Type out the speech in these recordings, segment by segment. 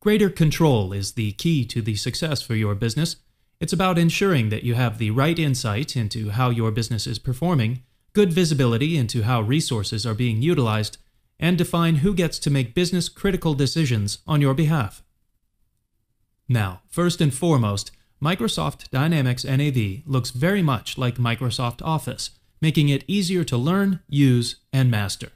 Greater control is the key to the success for your business. It's about ensuring that you have the right insight into how your business is performing, good visibility into how resources are being utilized, and define who gets to make business-critical decisions on your behalf. Now, first and foremost, Microsoft Dynamics NAV looks very much like Microsoft Office, making it easier to learn, use, and master.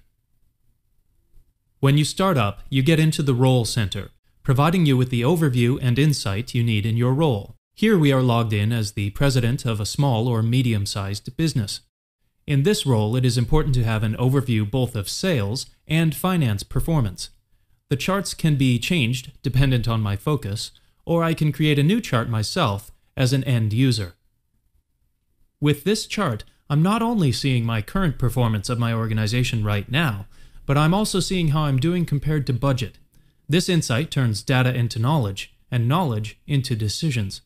When you start up, you get into the Role Center, providing you with the overview and insight you need in your role. Here we are logged in as the president of a small or medium-sized business. In this role, it is important to have an overview both of sales and finance performance. The charts can be changed dependent on my focus, or I can create a new chart myself as an end user. With this chart, I'm not only seeing my current performance of my organization right now, but I'm also seeing how I'm doing compared to budget. This insight turns data into knowledge, and knowledge into decisions.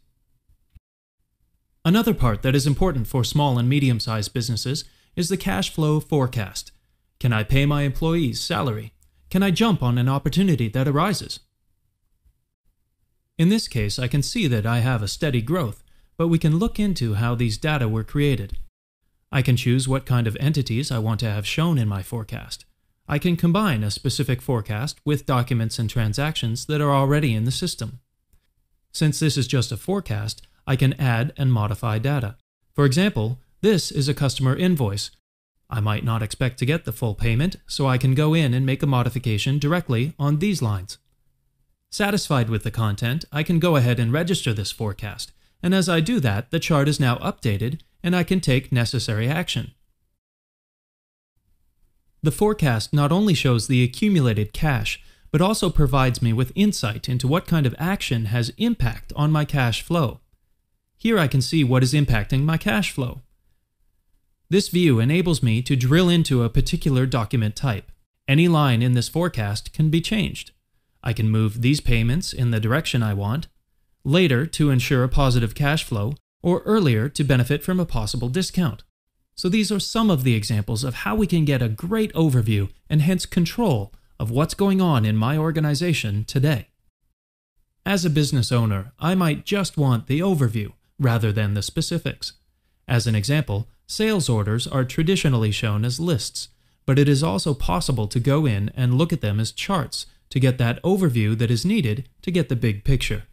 Another part that is important for small and medium-sized businesses is the cash flow forecast. Can I pay my employees' salary? Can I jump on an opportunity that arises? In this case, I can see that I have a steady growth, but we can look into how these data were created. I can choose what kind of entities I want to have shown in my forecast. I can combine a specific forecast with documents and transactions that are already in the system. Since this is just a forecast, I can add and modify data. For example, this is a customer invoice. I might not expect to get the full payment, so I can go in and make a modification directly on these lines. Satisfied with the content, I can go ahead and register this forecast, and as I do that, the chart is now updated and I can take necessary action. The forecast not only shows the accumulated cash, but also provides me with insight into what kind of action has impact on my cash flow. Here I can see what is impacting my cash flow. This view enables me to drill into a particular document type. Any line in this forecast can be changed. I can move these payments in the direction I want, later to ensure a positive cash flow, or earlier to benefit from a possible discount. So these are some of the examples of how we can get a great overview and hence control of what's going on in my organization today. As a business owner, I might just want the overview rather than the specifics. As an example, sales orders are traditionally shown as lists, but it is also possible to go in and look at them as charts to get that overview that is needed to get the big picture.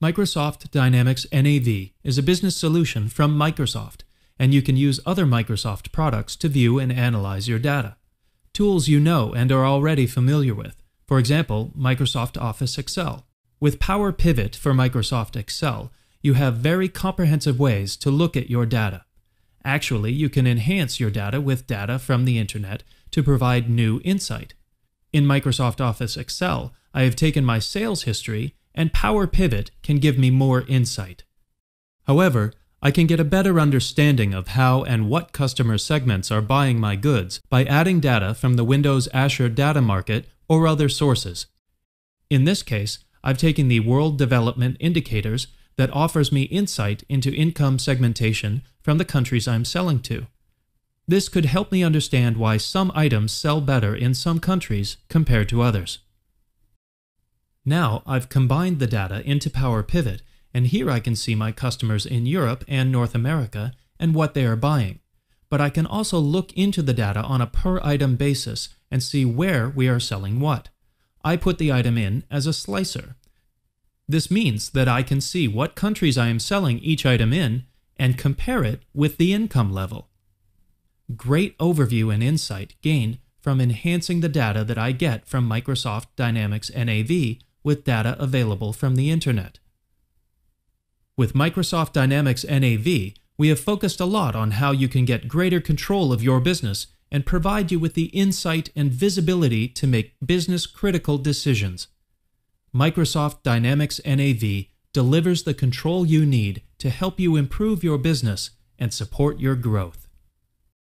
Microsoft Dynamics NAV is a business solution from Microsoft, and you can use other Microsoft products to view and analyze your data. Tools you know and are already familiar with, for example, Microsoft Office Excel. With Power Pivot for Microsoft Excel, you have very comprehensive ways to look at your data. Actually, you can enhance your data with data from the internet to provide new insight. In Microsoft Office Excel, I have taken my sales history, and Power Pivot can give me more insight. However, I can get a better understanding of how and what customer segments are buying my goods by adding data from the Windows Azure Data Market or other sources. In this case, I've taken the World Development Indicators that offers me insight into income segmentation from the countries I'm selling to. This could help me understand why some items sell better in some countries compared to others. Now I've combined the data into Power Pivot, and here I can see my customers in Europe and North America and what they are buying. But I can also look into the data on a per-item basis and see where we are selling what. I put the item in as a slicer. This means that I can see what countries I am selling each item in and compare it with the income level. Great overview and insight gained from enhancing the data that I get from Microsoft Dynamics NAV with data available from the internet. With Microsoft Dynamics NAV, we have focused a lot on how you can get greater control of your business and provide you with the insight and visibility to make business-critical decisions. Microsoft Dynamics NAV delivers the control you need to help you improve your business and support your growth.